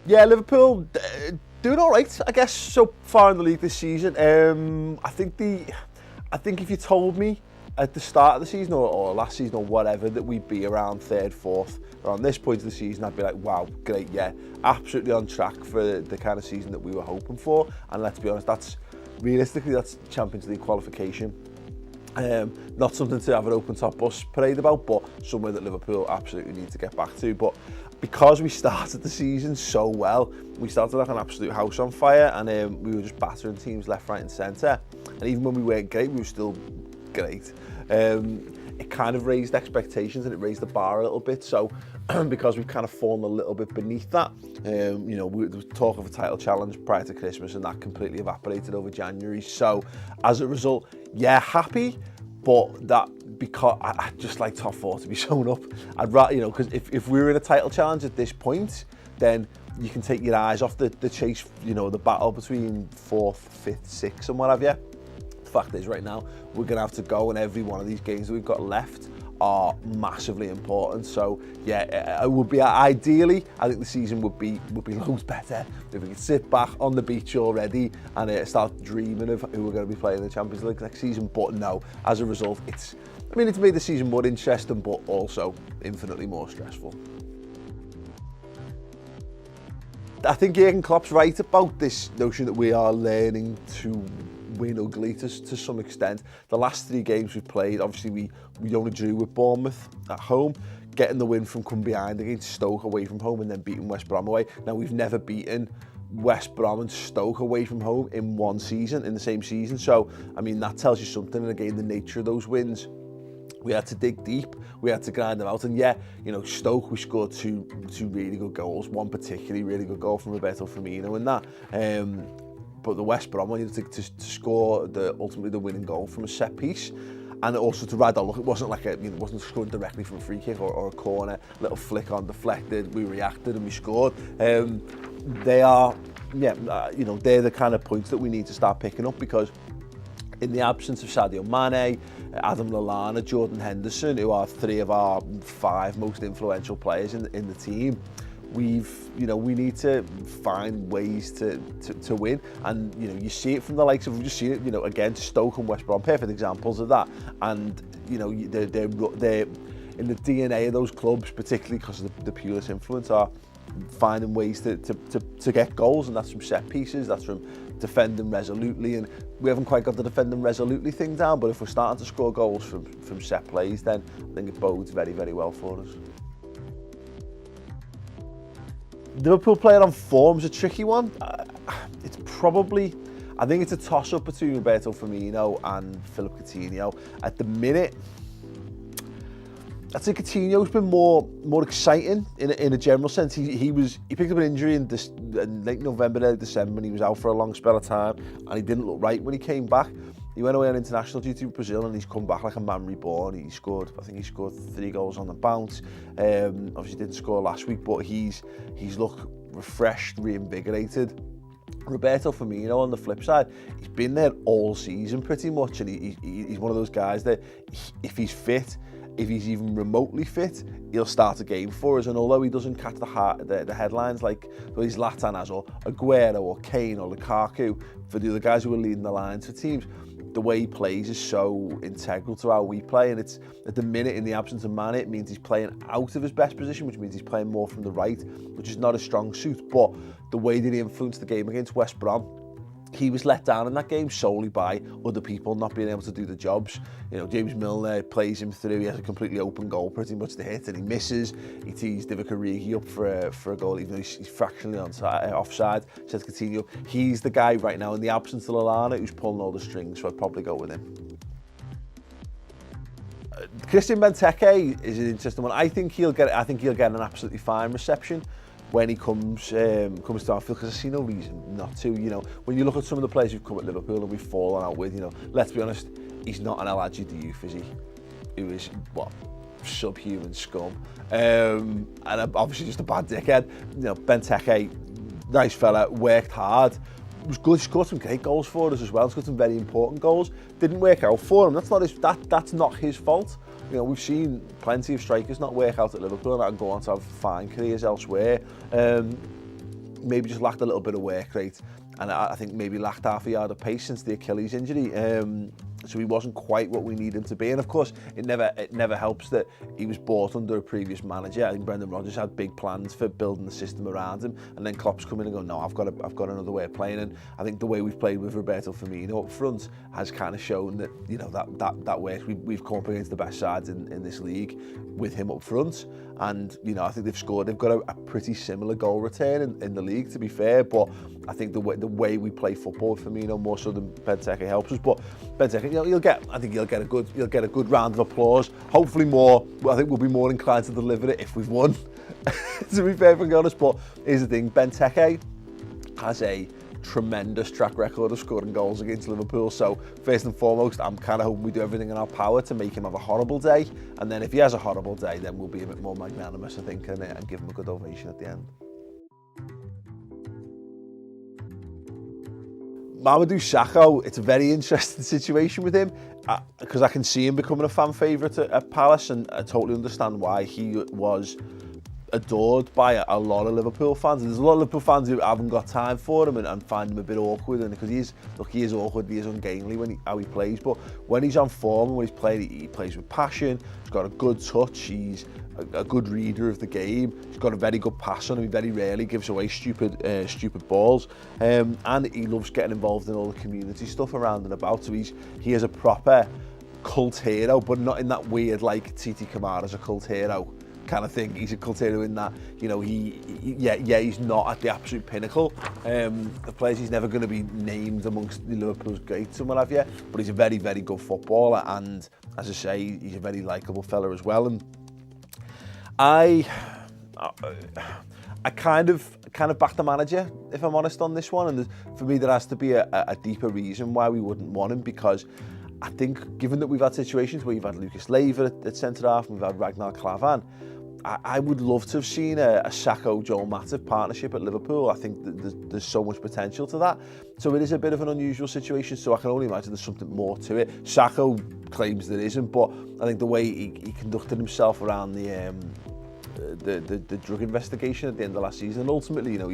Yeah, Liverpool doing all right, I guess, so far in the league this season. I think if you told me at the start of the season or last season or whatever that we'd be around third, fourth, around this point of the season, I'd be like, wow, great, yeah, absolutely on track for the kind of season that we were hoping for. And let's be honest, that's Champions League qualification. Not something to have an open top bus parade about, but somewhere that Liverpool absolutely need to get back to. But because we started the season so well, we started like an absolute house on fire, and we were just battering teams left, right and centre. And even when we weren't great, we were still great. It kind of raised expectations and it raised the bar a little bit. So because we've kind of fallen a little bit beneath that, there was talk of a title challenge prior to Christmas, and that completely evaporated over January. So as a result, yeah, happy, but that because I just like top four to be shown up. I'd rather, because if we were in a title challenge at this point, then you can take your eyes off the chase, the battle between fourth, fifth, sixth and what have you. The fact is, right now, we're going to have to go, and every one of these games that we've got left are massively important. So yeah, it would be ideally, I think the season would be loads better if we could sit back on the beach already and start dreaming of who we're going to be playing in the Champions League next season. But no, as a result, it's made the season more interesting, but also infinitely more stressful. I think Jurgen Klopp's right about this notion that we are learning to win ugly to some extent. The last three games we've played, obviously we only drew with Bournemouth at home, getting the win from come behind against Stoke away from home, and then beating West Brom away. Now, we've never beaten West Brom and Stoke away from home in one season, in the same season. So, that tells you something. And again, the nature of those wins, we had to dig deep, we had to grind them out. And yeah, Stoke, we scored two really good goals, one particularly really good goal from Roberto Firmino in that. But the West Brom wanted to score ultimately the winning goal from a set piece, and also to ride on. Look, it wasn't like it wasn't scored directly from a free kick or a corner, little flick on, deflected, we reacted and we scored. They are, they're the kind of points that we need to start picking up, because in the absence of Sadio Mane, Adam Lallana, Jordan Henderson, who are three of our five most influential players in the team, we need to find ways to win. And you see it from the likes of, we've just seen it against Stoke and West Brom, perfect examples of that. And they're in the DNA of those clubs, particularly because of the Pulis influence, are finding ways to get goals, and that's from set pieces, that's from defending resolutely. And we haven't quite got the defending resolutely thing down, but if we're starting to score goals from set plays, then I think it bodes very, very well for us. Liverpool player on form is a tricky one. It's probably, I think it's a toss-up between Roberto Firmino and Philippe Coutinho. At the minute, I'd say Coutinho's been more exciting in a general sense. He picked up an injury in late November, early December, when he was out for a long spell of time, and he didn't look right when he came back. He went away on international duty with Brazil, and he's come back like a man reborn. I think he scored 3 goals on the bounce. Obviously didn't score last week, but he's looked refreshed, reinvigorated. Roberto Firmino, on the flip side, he's been there all season pretty much, and he's one of those guys that if he's fit, if he's even remotely fit, he'll start a game for us. And although he doesn't catch the headlines like these Zlatan or Aguero or Kane or Lukaku, for the other guys who are leading the lines for teams, the way he plays is so integral to how we play. And it's, at the minute, in the absence of Mane, it means he's playing out of his best position, which means he's playing more from the right, which is not a strong suit. But the way that he influenced the game against West Brom, he was let down in that game solely by other people not being able to do the jobs. James Milner plays him through, he has a completely open goal pretty much to hit, and he misses. He tees Divock Origi up for a goal, even though he's fractionally offside. Says Coutinho, he's the guy right now, in the absence of Lallana, who's pulling all the strings, so I'd probably go with him. Christian Benteke is an interesting one. I think he'll get an absolutely fine reception when he comes to Anfield, because I see no reason not to. When you look at some of the players who've come at Liverpool and we've fallen out with, let's be honest, he's not an El Hadji Diouf, is he? Who is, subhuman scum. And obviously just a bad dickhead. Benteke, nice fella, worked hard, was good, scored some great goals for us as well, scored some very important goals. Didn't work out for him, that's not his fault. We've seen plenty of strikers not work out at Liverpool and go on to have fine careers elsewhere. maybe just lacked a little bit of work rate, and I think maybe lacked half a yard of pace since the Achilles injury. So he wasn't quite what we need him to be. And of course, it never helps that he was bought under a previous manager. I think Brendan Rodgers had big plans for building the system around him, and then Klopp's come in and go, no, I've got another way of playing. And I think the way we've played with Roberto Firmino up front has kind of shown that, you know, that works. We've come up against the best sides in this league with him up front, and you know, I think they've got a pretty similar goal return in the league, to be fair. But I think the way we play football with Firmino more so than Benteke helps us. But Benteke, you know, you'll get a good round of applause. Hopefully more. I think we'll be more inclined to deliver it if we've won. To be fair, if I'm honest. But here's the thing: Benteke has a tremendous track record of scoring goals against Liverpool. So first and foremost, I'm kind of hoping we do everything in our power to make him have a horrible day. And then if he has a horrible day, then we'll be a bit more magnanimous, I think, and give him a good ovation at the end. Mamadou Sakho, it's a very interesting situation with him because I can see him becoming a fan favourite at Palace, and I totally understand why. He was adored by a lot of Liverpool fans, and there's a lot of Liverpool fans who haven't got time for him and find him a bit awkward, and because he is awkward, he is ungainly how he plays, but when he's on form and when he's playing, he plays with passion. He's got a good touch, he's a good reader of the game, he's got a very good pass on him, he very rarely gives away stupid balls, and he loves getting involved in all the community stuff around and about, so he is a proper cult hero, but not in that weird like Titi Kamara's a cult hero kind of thing. He's a cult hero in that, you know, he's not at the absolute pinnacle. The players, he's never going to be named amongst the Liverpool's greats and what have you, but he's a very, very good footballer, and as I say, he's a very likeable fella as well. And I kind of back the manager, if I'm honest, on this one, and for me there has to be a deeper reason why we wouldn't want him, because I think given that we've had situations where you've had Lucas Leiva at centre-half and we've had Ragnar Klavan, I would love to have seen a Sakho-Joel Matip partnership at Liverpool. I think that there's so much potential to that. So it is a bit of an unusual situation, so I can only imagine there's something more to it. Sakho claims there isn't, but I think the way he conducted himself around the drug investigation at the end of last season, and ultimately, you know,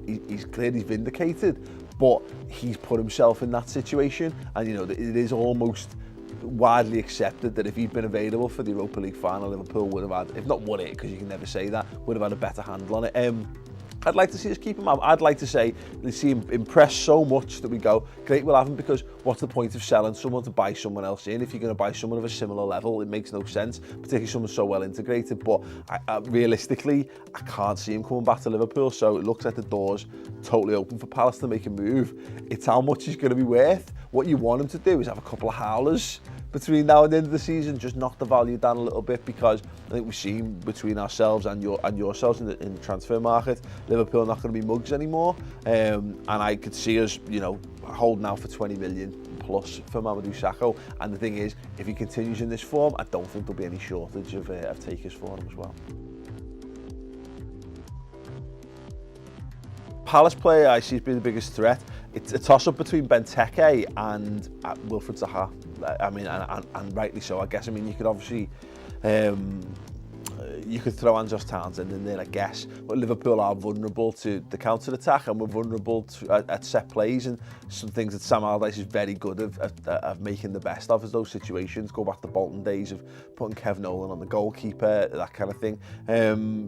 he's clearly vindicated, but he's put himself in that situation, and you know, it is almost widely accepted that if he'd been available for the Europa League final, Liverpool would have had, if not won it, because you can never say that, would have had a better handle on it. I'd like to see us keep him out. I'd like to see him impress so much that we go, great, we'll have him, because what's the point of selling someone to buy someone else in? If you're going to buy someone of a similar level, it makes no sense, particularly someone so well integrated. But realistically, I can't see him coming back to Liverpool, so it looks like the door's totally open for Palace to make a move. It's how much he's going to be worth. What you want him to do is have a couple of howlers between now and the end of the season, just knock the value down a little bit, because I think we've seen between ourselves and yourselves in the transfer market, Liverpool are not going to be mugs anymore, and I could see us, you know, holding out for 20 million plus for Mamadou Sakho. And the thing is, if he continues in this form, I don't think there'll be any shortage of takers for him as well. Palace player I see as being the biggest threat. It's a toss-up between Benteke and Wilfried Zaha. I mean, and rightly so, I guess. I mean, you could obviously, you could throw Andros Townsend in there, I guess. But Liverpool are vulnerable to the counter-attack, and we're vulnerable at set plays, and some things that Sam Allardyce is very good at making the best of is those situations. Go back to Bolton days of putting Kev Nolan on the goalkeeper, that kind of thing.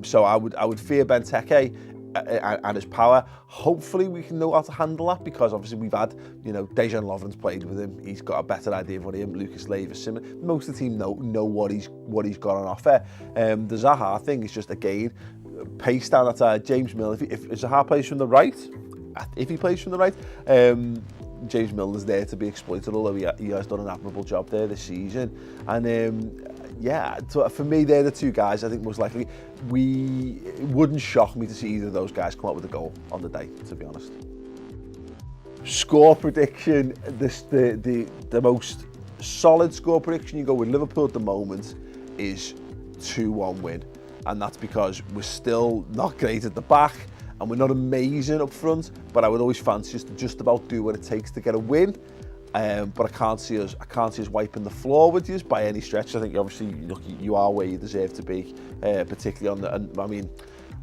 So I would fear Benteke and his power. Hopefully we can know how to handle that, because obviously we've had, you know, Dejan Lovren's played with him, he's got a better idea of what he is. Lucas Leiva, similar. Most of the team know what he's got on offer. The Zaha thing is just, again, pace down that side. James Milner, if Zaha plays from the right, if he plays from the right, James Milner's there to be exploited, although he has done an admirable job there this season. And yeah, so for me, they're the two guys I think most likely. It wouldn't shock me to see either of those guys come up with a goal on the day, to be honest. Score prediction, the most solid score prediction you go with Liverpool at the moment is 2-1 win. And that's because we're still not great at the back and we're not amazing up front, but I would always fancy us to just about do what it takes to get a win. But I can't see us wiping the floor with you by any stretch. I think obviously you are where you deserve to be, particularly on the. I mean,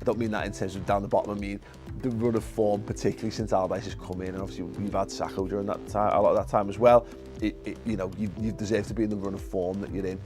I don't mean that in terms of down the bottom, I mean the run of form, particularly since Allardyce has come in, and obviously we've had Sacco during that time, a lot of that time as well. You know, you deserve to be in the run of form that you're in.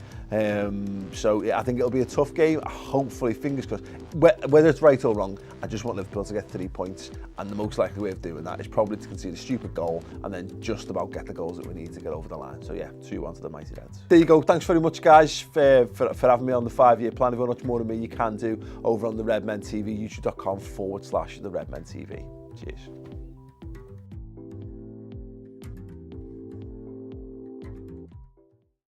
So I think it'll be a tough game. Hopefully, fingers crossed. Whether it's right or wrong, I just want Liverpool to get 3 points, and the most likely way of doing that is probably to concede a stupid goal and then just about get the goals that we need to get over the line. So yeah, 2-1 to the Mighty Reds. There you go. Thanks very much, guys, for having me on the 5-year plan. If you want much more of me, you can do over on the Redmen TV, youtube.com/the Redmen TV. Cheers.